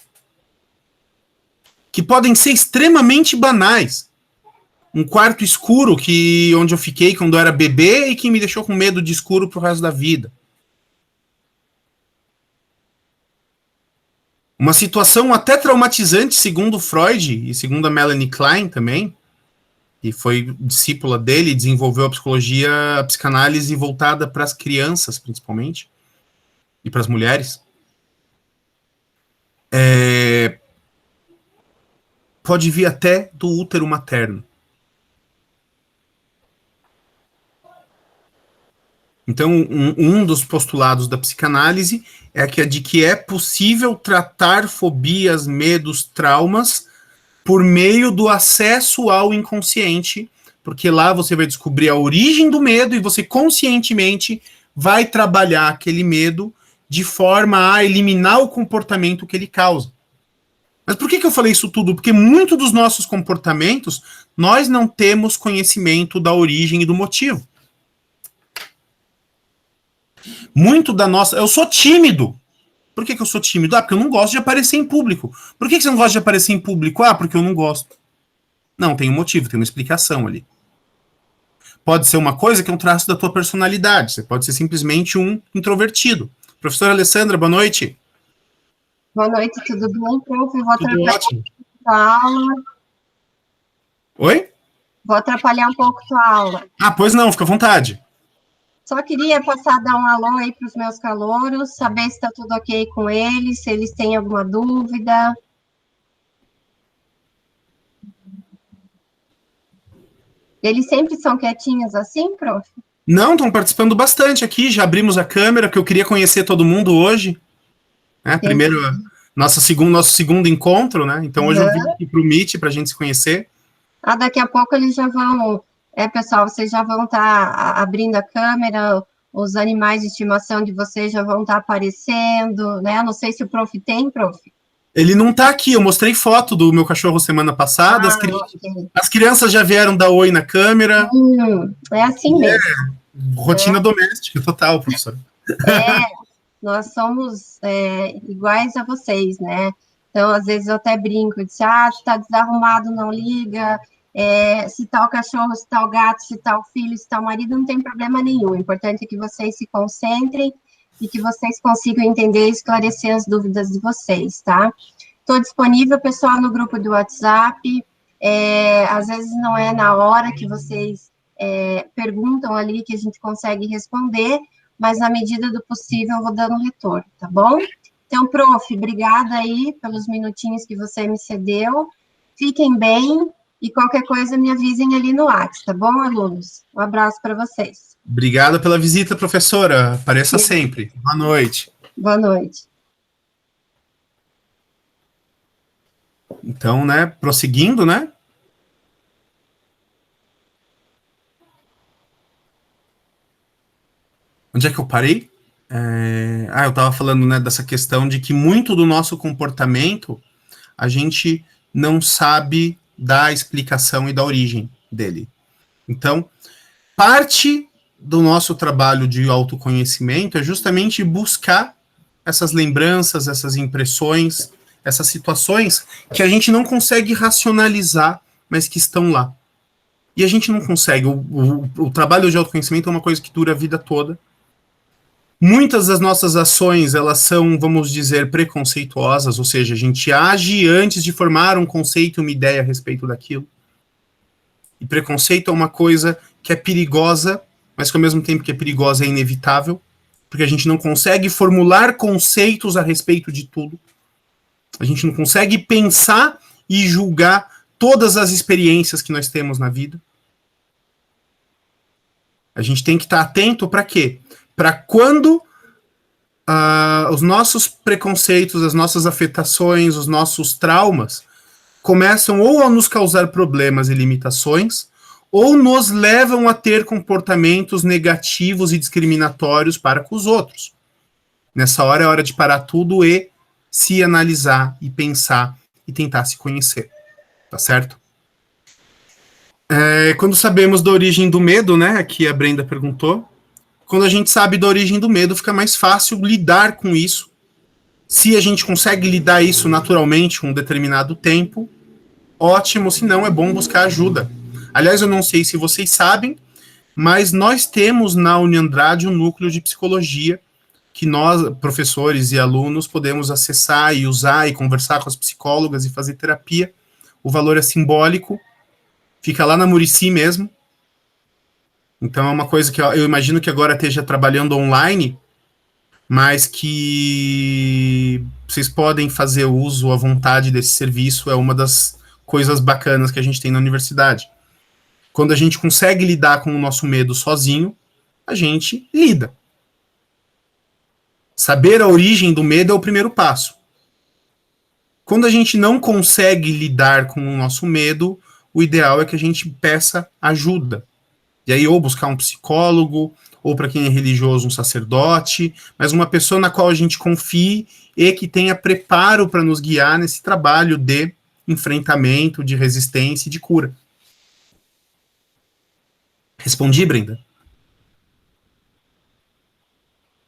que podem ser extremamente banais. Um quarto escuro onde eu fiquei quando eu era bebê e que me deixou com medo de escuro pro resto da vida. Uma situação até traumatizante, segundo Freud e segundo a Melanie Klein também, que foi discípula dele e desenvolveu a psicanálise voltada para as crianças, principalmente, e para as mulheres. Pode vir até do útero materno. Então, um dos postulados da psicanálise é de que é possível tratar fobias, medos, traumas por meio do acesso ao inconsciente, porque lá você vai descobrir a origem do medo e você conscientemente vai trabalhar aquele medo de forma a eliminar o comportamento que ele causa. Mas por que eu falei isso tudo? Porque muito dos nossos comportamentos, nós não temos conhecimento da origem e do motivo. Muito da nossa... Eu sou tímido. Por que eu sou tímido? Porque eu não gosto de aparecer em público. Por que você não gosta de aparecer em público? Porque eu não gosto. Não, tem um motivo, tem uma explicação ali. Pode ser uma coisa que é um traço da tua personalidade. Você pode ser simplesmente um introvertido. Professora Alessandra, boa noite. Boa noite, tudo bem, prof? Vou Tudo ótimo. A aula. Oi? Vou atrapalhar um pouco tua aula. Pois não, fica à vontade. Só queria dar um alô aí para os meus calouros, saber se está tudo ok com eles, se eles têm alguma dúvida. Eles sempre são quietinhos assim, prof? Não, estão participando bastante aqui, já abrimos a câmera, porque eu queria conhecer todo mundo hoje. Primeiro, nosso segundo encontro, né? Então hoje eu vim aqui para o Meet para a gente se conhecer. Daqui a pouco eles já vão... pessoal, vocês já vão estar abrindo a câmera, os animais de estimação de vocês já vão estar aparecendo, né? Não sei se o prof tem, prof. Ele não está aqui, eu mostrei foto do meu cachorro semana passada, as crianças já vieram dar oi na câmera. É assim mesmo. Rotina doméstica total, professor. Nós somos iguais a vocês, né? Então, às vezes eu até brinco, se está desarrumado, não liga... se tal cachorro, se tal gato, se tal filho, se tal marido, não tem problema nenhum. O importante é que vocês se concentrem e que vocês consigam entender e esclarecer as dúvidas de vocês, tá? Estou disponível, pessoal, no grupo do WhatsApp. Às vezes não é na hora que vocês perguntam ali que a gente consegue responder, mas na medida do possível eu vou dando retorno, tá bom? Então, prof, obrigada aí pelos minutinhos que você me cedeu. Fiquem bem. E qualquer coisa, me avisem ali no WhatsApp, tá bom, alunos? Um abraço para vocês. Obrigado pela visita, professora. Apareça sempre. Boa noite. Boa noite. Então, né, prosseguindo, né? Onde é que eu parei? Eu estava falando, né, dessa questão de que muito do nosso comportamento a gente não sabe da explicação e da origem dele. Então, parte do nosso trabalho de autoconhecimento é justamente buscar essas lembranças, essas impressões, essas situações que a gente não consegue racionalizar, mas que estão lá. E a gente não consegue. O trabalho de autoconhecimento é uma coisa que dura a vida toda. Muitas das nossas ações, elas são, vamos dizer, preconceituosas, ou seja, a gente age antes de formar um conceito, uma ideia a respeito daquilo. E preconceito é uma coisa que é perigosa, mas que ao mesmo tempo que é perigosa é inevitável, porque a gente não consegue formular conceitos a respeito de tudo. A gente não consegue pensar e julgar todas as experiências que nós temos na vida. A gente tem que estar atento para quê? Para quando os nossos preconceitos, as nossas afetações, os nossos traumas começam ou a nos causar problemas e limitações, ou nos levam a ter comportamentos negativos e discriminatórios para com os outros. Nessa hora é hora de parar tudo e se analisar e pensar e tentar se conhecer. Tá certo? Quando sabemos da origem do medo, né? Aqui a Brenda perguntou. Quando a gente sabe da origem do medo, fica mais fácil lidar com isso. Se a gente consegue lidar isso naturalmente com um determinado tempo, ótimo, se não, é bom buscar ajuda. Aliás, eu não sei se vocês sabem, mas nós temos na Uniandrade um núcleo de psicologia que nós, professores e alunos, podemos acessar e usar e conversar com as psicólogas e fazer terapia. O valor é simbólico, fica lá na Murici mesmo. Então é uma coisa que eu imagino que agora esteja trabalhando online, mas que vocês podem fazer uso à vontade desse serviço, é uma das coisas bacanas que a gente tem na universidade. Quando a gente consegue lidar com o nosso medo sozinho, a gente lida. Saber a origem do medo é o primeiro passo. Quando a gente não consegue lidar com o nosso medo, o ideal é que a gente peça ajuda. E aí, ou buscar um psicólogo, ou para quem é religioso, um sacerdote, mas uma pessoa na qual a gente confie e que tenha preparo para nos guiar nesse trabalho de enfrentamento, de resistência e de cura. Respondi, Brenda?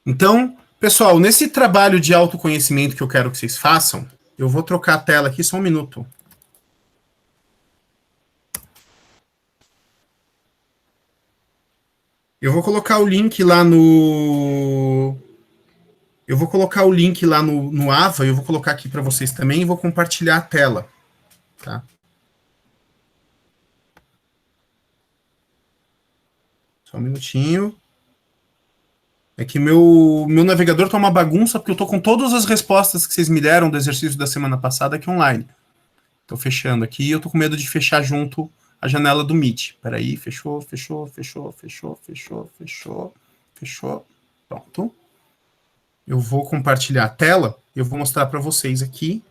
Então, pessoal, nesse trabalho de autoconhecimento que eu quero que vocês façam, eu vou trocar a tela aqui só um minuto. Eu vou colocar o link lá no... Eu vou colocar o link lá no Ava, eu vou colocar aqui para vocês também e vou compartilhar a tela. Tá? Só um minutinho. É que meu navegador tá uma bagunça, porque eu tô com todas as respostas que vocês me deram do exercício da semana passada aqui online. Tô fechando aqui e eu tô com medo de fechar junto a janela do Meet. Peraí, fechou. Pronto. Eu vou compartilhar a tela e eu vou mostrar para vocês aqui.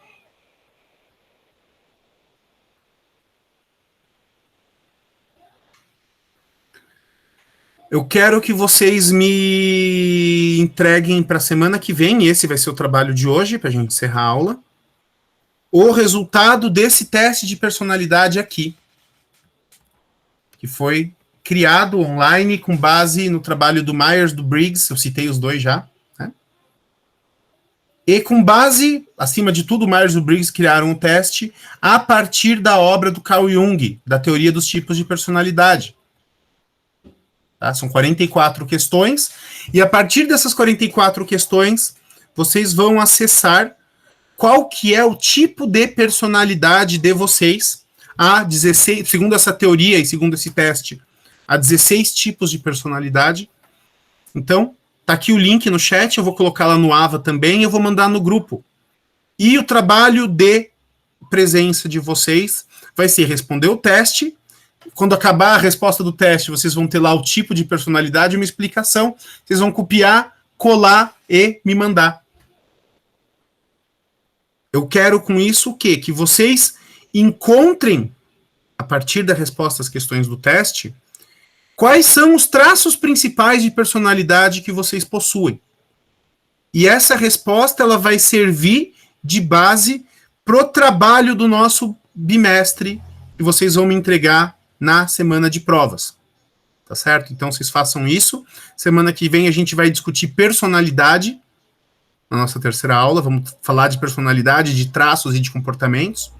Eu quero que vocês me entreguem para a semana que vem, esse vai ser o trabalho de hoje, para a gente encerrar a aula, o resultado desse teste de personalidade aqui, que foi criado online com base no trabalho do Myers, do Briggs, eu citei os dois já, né? E com base, acima de tudo, o Myers e o Briggs criaram o teste a partir da obra do Carl Jung, da teoria dos tipos de personalidade. Tá? São 44 questões, e a partir dessas 44 questões, vocês vão acessar qual que é o tipo de personalidade de vocês. Há 16, segundo essa teoria e segundo esse teste, há 16 tipos de personalidade. Então, tá aqui o link no chat, eu vou colocar lá no Ava também, eu vou mandar no grupo. E o trabalho de presença de vocês vai ser responder o teste. Quando acabar a resposta do teste, vocês vão ter lá o tipo de personalidade e uma explicação. Vocês vão copiar, colar e me mandar. Eu quero com isso o quê? Que vocês encontrem, a partir da resposta às questões do teste, quais são os traços principais de personalidade que vocês possuem. E essa resposta ela vai servir de base para o trabalho do nosso bimestre que vocês vão me entregar na semana de provas, tá certo? Então, vocês façam isso. Semana que vem a gente vai discutir personalidade na nossa terceira aula. Vamos falar de personalidade, de traços e de comportamentos.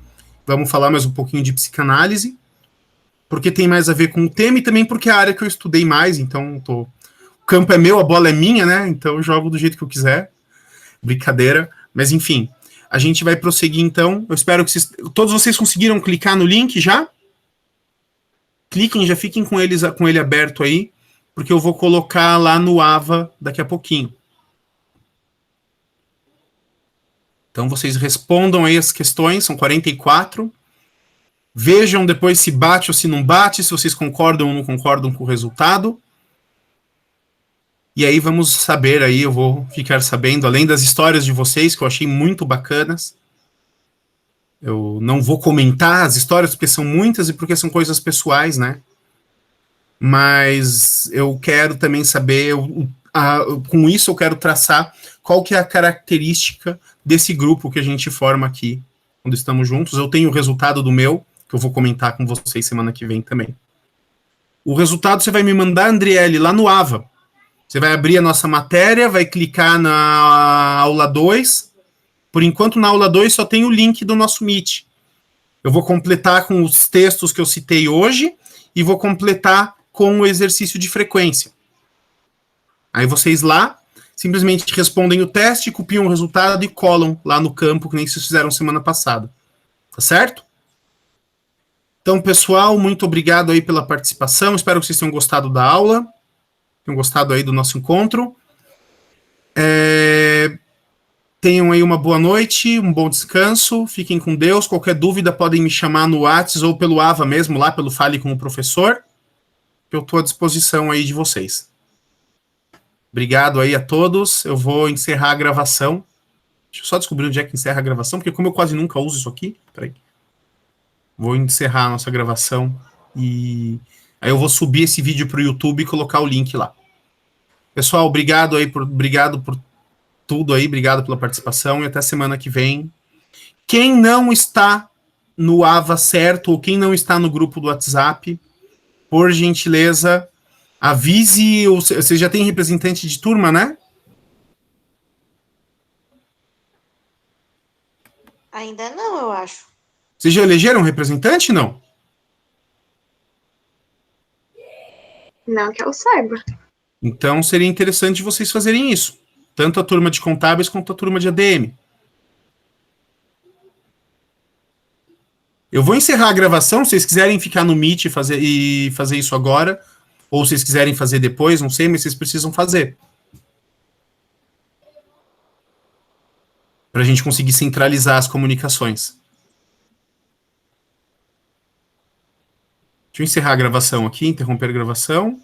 Vamos falar mais um pouquinho de psicanálise, porque tem mais a ver com o tema e também porque é a área que eu estudei mais, então o campo é meu, a bola é minha, né? Então eu jogo do jeito que eu quiser. Brincadeira. Mas, enfim, a gente vai prosseguir, então. Eu espero que todos vocês conseguiram clicar no link já? Cliquem, já fiquem com ele aberto aí, porque eu vou colocar lá no Ava daqui a pouquinho. Então, vocês respondam aí as questões, são 44. Vejam depois se bate ou se não bate, se vocês concordam ou não concordam com o resultado. E aí vamos saber aí, eu vou ficar sabendo, além das histórias de vocês, que eu achei muito bacanas. Eu não vou comentar as histórias, porque são muitas e porque são coisas pessoais, né? Mas eu quero também saber, com isso eu quero traçar qual que é a característica desse grupo que a gente forma aqui, quando estamos juntos. Eu tenho o resultado do meu, que eu vou comentar com vocês semana que vem também. O resultado você vai me mandar, Andriele, lá no Ava. Você vai abrir a nossa matéria, vai clicar na aula 2. Por enquanto, na aula 2 só tem o link do nosso Meet. Eu vou completar com os textos que eu citei hoje e vou completar com o exercício de frequência. Aí vocês lá simplesmente respondem o teste, copiam o resultado e colam lá no campo, que nem vocês fizeram semana passada. Tá certo? Então, pessoal, muito obrigado aí pela participação. Espero que vocês tenham gostado da aula. Tenham gostado aí do nosso encontro. Tenham aí uma boa noite, um bom descanso. Fiquem com Deus. Qualquer dúvida podem me chamar no WhatsApp ou pelo AVA mesmo, lá pelo Fale com o Professor. Eu estou à disposição aí de vocês. Obrigado aí a todos. Eu vou encerrar a gravação. Deixa eu só descobrir onde é que encerra a gravação, porque como eu quase nunca uso isso aqui, peraí. Vou encerrar a nossa gravação e aí eu vou subir esse vídeo para o YouTube e colocar o link lá. Pessoal, obrigado por tudo aí, obrigado pela participação e até semana que vem. Quem não está no AVA certo ou quem não está no grupo do WhatsApp, por gentileza, avise. Você já tem representante de turma, né? Ainda não, eu acho. Vocês já elegeram um representante, não? Não que eu saiba. Então seria interessante vocês fazerem isso. Tanto a turma de contábeis quanto a turma de ADM. Eu vou encerrar a gravação, se vocês quiserem ficar no Meet e fazer isso agora, ou se vocês quiserem fazer depois, não sei, mas vocês precisam fazer. Para a gente conseguir centralizar as comunicações. Deixa eu encerrar a gravação aqui, interromper a gravação.